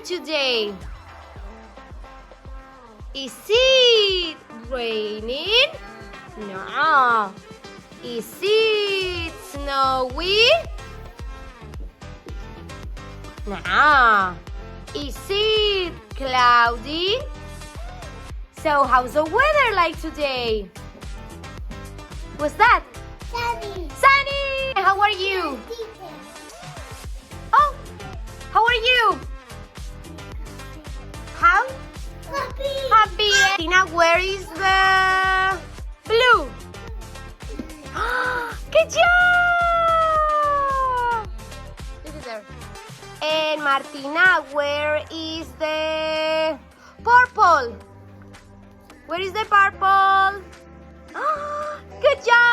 today? Is it raining? No. Is it snowy? No. Is it cloudy? So how's the weather like today? What's that? Sunny. Sunny! How are you? Oh, how are you? How? Happy. Happy. Tina, where is the blue? Good job! Look at there. And Martina, where is the purple? Where is the purple? Good job!